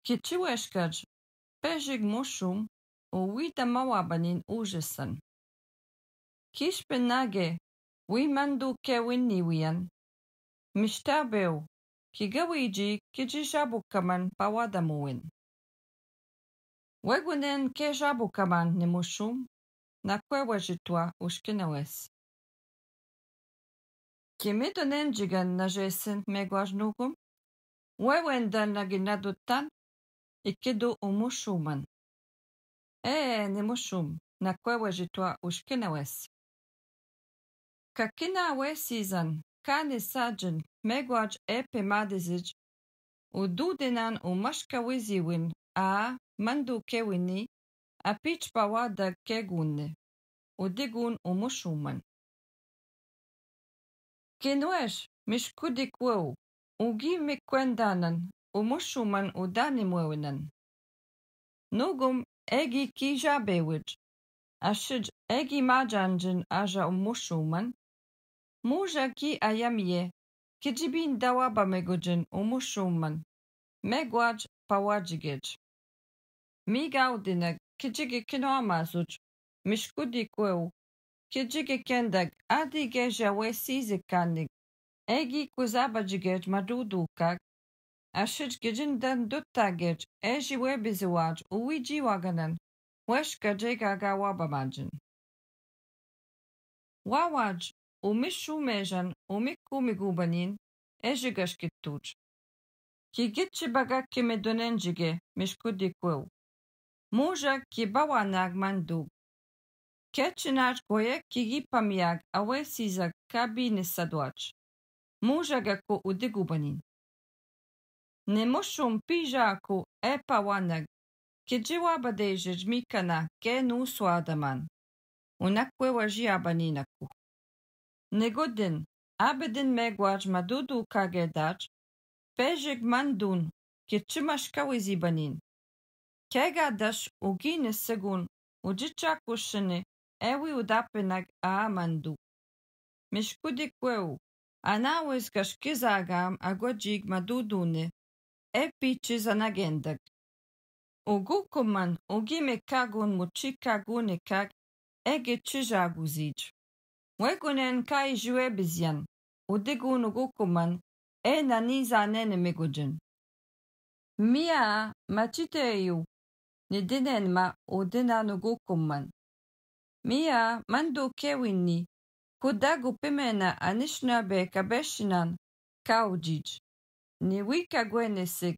Kiciłeśkacz, peżyk muszum, uwita małabanin użysan. Kiszpenage, wimandu kewinniwian. Mishtabeu, kigawiji kijishabukaman pawadamuwin. Wegunen kejabukaman ni mushum, na kwewajitwa ushkinawes. Kimidonen jigan na jesen megwajnugum, wewendan na ginadutan, ikidu umushuman. Ni mushum, na kwewajitwa ushkinawes. Kakina wesizan, kani sajin, megwaj madizij, ududinan umashkawiziwin, mandu kewini, pich pawada kegunne, udigun umushuman. Kinwesh, mishkudikweu, ugi mikwendanan, umushuman udanimwewinan. Nugum egi kijabewij, ashij egi majanjin aja umushuman, muja ki ayamye, kijibin dawaba megujin umushuman, megwaj pawajigej. Migaudinag kijige kinoamazuj, mishkudikweu, kijige kendag adigeja wesizikanig, egi kuzabajigej madudukag, ashij gijindan duttagej, eji webiziwaj uwiji waganan, weshka jegaga wabamajin. Wawaj umishumejan umikumigubanin, ejigashkituj. Kigitchibaga kimedonenjige, mishkudikweu. Muja kibawanag mandug. Kechinaj goye kigipamiag awesizag kabinisadwach. Muja gaku udigubanin. Nemushum pijaku epawanag. Kijiwabadejej mikana genu swadaman. Unakwe wajiabaninaku. Negodin, abedin megwaj madudu kagedaj. Pejig mandun, kichimashkawizibanin. Kegadash ugine segun, ujichakushene, ewi udapenag mandu. Mishkudikweu, anawes gashkizagam agwajig madudune, epichizanagendag. Ugukuman, ugime kagun muchikagune kag, egechijaguzij. Wegunen kai juebizian, udigun ugukuman, naniza nene megujin. Mia machiteyu, nidinenma udinanugukuman. Mia mandu kewini, kudagu pimena anishnabe kabeshinan, kaujij. Ni wika gwenesik,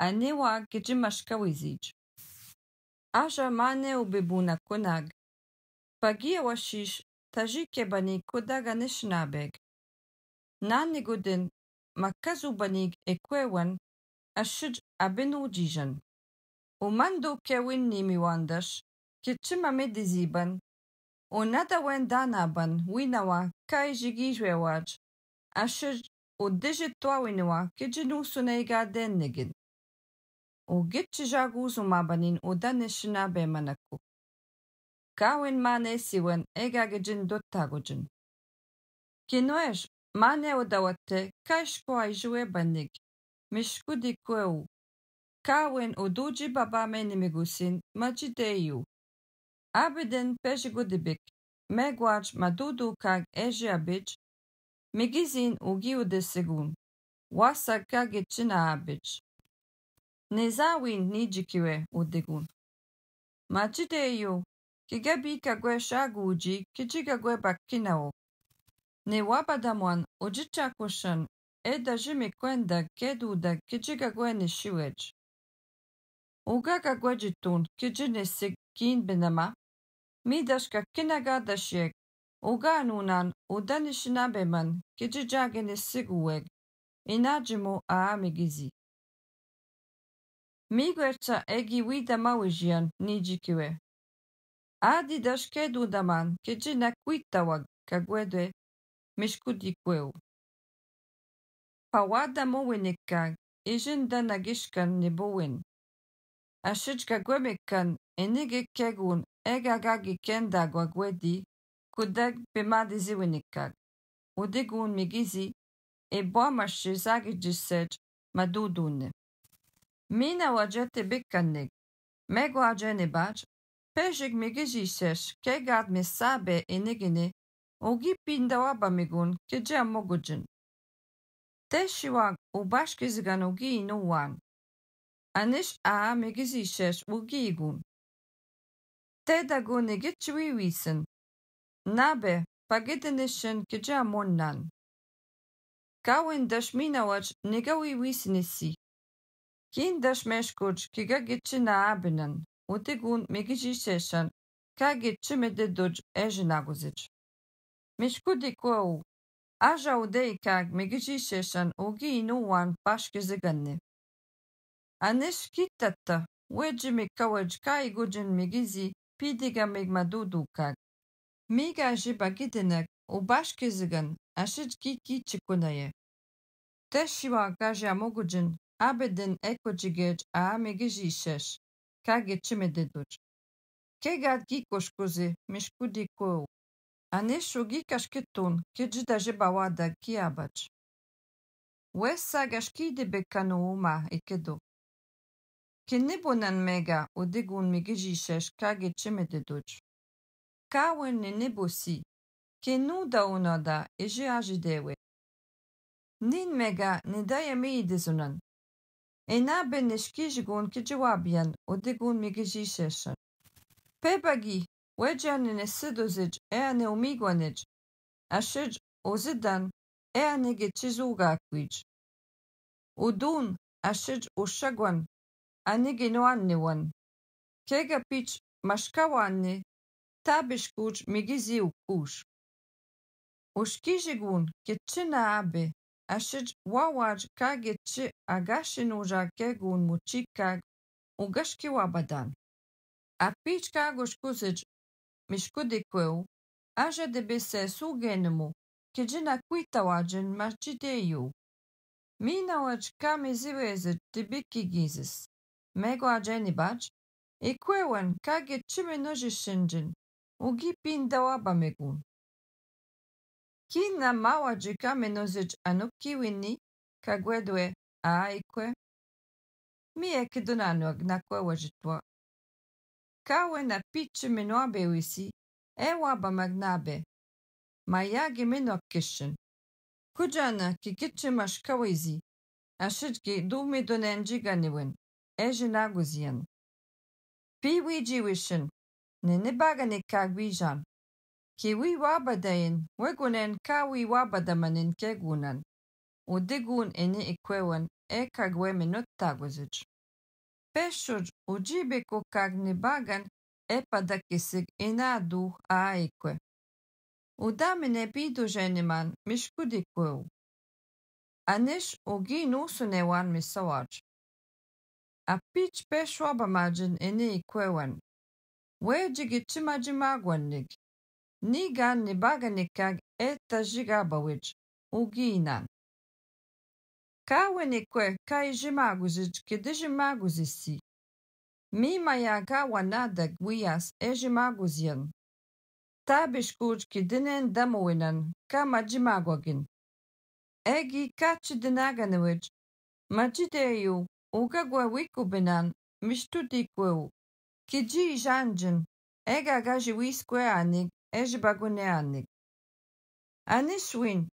aniwa kijimashkawizij. Aja mane ubibuna kunag. Pagia washish, tajike bani kudaga nishnabeg. Nanigudin, makazubanig ekwewan, ashij abinu jijan. Umando kewin nimiwandash, kichima mediziban, unadawen danaban winawa kai jigijwewaj, ashij udijitwawinwa kijinu suneiga dennegin. Ugitchijaguzumabanin udanishinabe manaku. Kawin mane siwen egagijin dottagujin. Kinoesh mane udawate kaishkwa ijwe banig. Mishkudikweu. Kawin uduji baba menimigusin majideyu. Abiden pejigudibik. Megwaj madudu kag ejiabij. Migizin ugiudesegun. Wasa kagitchina abij. Nezawin nijikiwe udigun. Majideyu. Kigabi kagwe shaguji kijigagwe bakkinao. Ne wabadamuan ujichakushan edajimi kwenda keduda kijigagwe nishiwej. Ugagagwe jitun kijinesik kin benama. Midashka kinagadashek. Uganunan udanishinabeman kijijagenesiguweg. Inajimu migizi. Migwercha egi wida mawijian nijikiwe. Adi dashkedu daman kijina kwitawag kagwede mishkudikweu. Pawada mowinikag ijinda nagishkan nibowin. Ashij kagwemekan enige kegun egagagi kenda gwagwedi kudag bemadiziwinikag. Udigun migizi e boamashi zagijisej madudune. Mina wajete bikanig. Mego ajene baj. Pejig migijishesh kegad mesabe enigine. Ogi pinda wabamigun keja mogujin. Teshiwag ubashkizigan ogi inuwan. Anish a migijishesh ogi igun. Tedagun igitchwiwisen. Nabe pagidenishin keja monnan. Kawin dash minawaj nigawi wisnisi. Kin dash meshkuj kiga gitchina abinan. Utigun migijisheshan ka gitchimede duj ejinaguzic. Mishkudi kwau. Aja udeikag migijisheshan ugi inuwan pashkiziganne. Anish kitata wejimi kawaj ka igujin migizi pidiga migmadudukag. Miga jiba gidenek ubashkizigan ashij kiki chikunaye. Teshiwa gaja mogujin abedin ekojigej a migijishesh. Kage chimededuj. Kegad gikoshkuzi mishkudi kwau. Anishu gikashkitun kijida jibawada kiabach. Wessa gashkide bekanu uma ikedo. Kinibunan mega udigun migijishesh kage chimededuj. Kawen nibusi. Kenuda unoda eji ajidewe. Nin mega nidaya miidizunan. Enabe nishkijigun kijiwabian udigun migijisheshan. Pebagi wejan nesiduzij eane umigwanij. Ashij uzidan eane gechizuga kwij. Udun ashij ushagwan anige noanniwan. Kega pich mashkawanni tabishkuj migizi ukush. Ushkijigun kitchina abe. Ashij wawaj kagetchi agashinuja kegun muchikag ugashki wabadan. Apich kagoshkuzij mishkudikweu aja debese sugenemu kijina kuitawajin machideyu. Minawaj kamiziwezit tibikigizis. Mego ajenibaj ekwewan kagetchimenojishinjin ugi pindawabamegun. Kina mawaji kamenozij anukiwini kagwedwe aikwe. Mi ekidunanwag nakwewajitwa. Kawe na pichi minoabe wisi ewaba magnabe. Mayagi minokishin. Kujana kikichi mashkawizi. Ashidki dumidunenjiganiwen. Ejinaguzian. Piwijiwishin. Ninibagani kagwijan. Kiwi wabadayin, wegunen kawi wabadamanin kegunan. Udigun eni ikwewan kagwe minuttaguzij. Peshuj ujibeko kagnibagan epadakisig inadu aikwe. Udamine bidujeniman mishkudikweu. Anish ugi nusunewan misawaj. Apich peshwabamajin eni ikwewan. Wejigichimajimagwanig. Nigan nibaganikag etajigabawij uginan. Kawenikwe kaijimaguzij kidijimaguzisi. Mimayaga wanadag wiyas ejimaguzian. Tabishkuj kidinen damuinan kamajimagwagin. Egi kachidinaganewij. Majideyu ugagwa wikubinan mishtudikweu. Kiji janjin ega gaji wiskwe anig. Ejibaguneanig. Anishwin,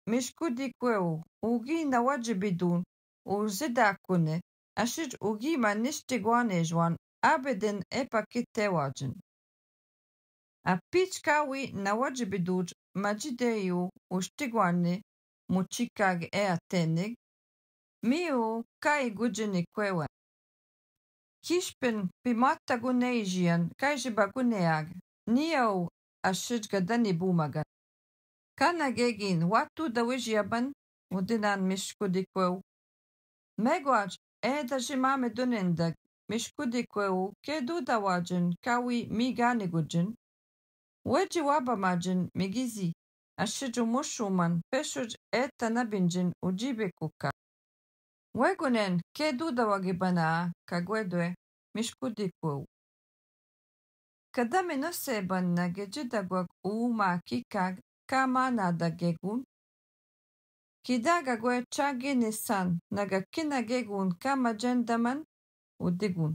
mishkudikweu, ugi na wajibidun, uzidakune, ashij ugi manishtigwanejwan, abedin epakitewajin. Apichkawi na wajibiduj, majideyu, ushtigwane, muchikag atenig, miu kai gujinikwewan. Kishpin pimatagunejian, kaijibaguneag, niau ashij gadani bumagan. Kana gegin watu dawijiaban udinan mishkudikweu. Megwaj edajimame dunendag mishkudikweu kedu dawajin kawi miganigujin. Weji wabamajin migizi ashiju mushuman peshuj etanabinjin ujibekuka. Wegunen kedu dawagibana kagwedwe mishkudikweu. Kadame noseban na gejidagwag uma kikag kama nada gegun. Kidaga gue chagi nisan naga kinagegun kama gendaman udigun.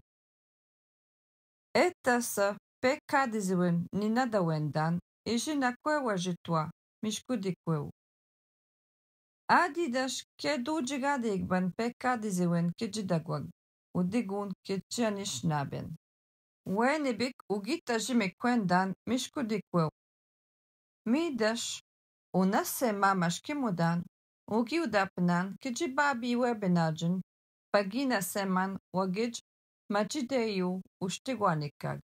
Etasa pekadiziwen ninadawendan ijina kwewa jitwa mishkudikweu. Adidash kedujigadigban pekadiziwen kijidagwag udigun kijanishnabin. Wenibik ugita jimekwendan mishkudikweu. Midash unase mamash kimudan ugiudapnan kijibabi webinajin pagina seman wagij majideyu ushtigwanikag.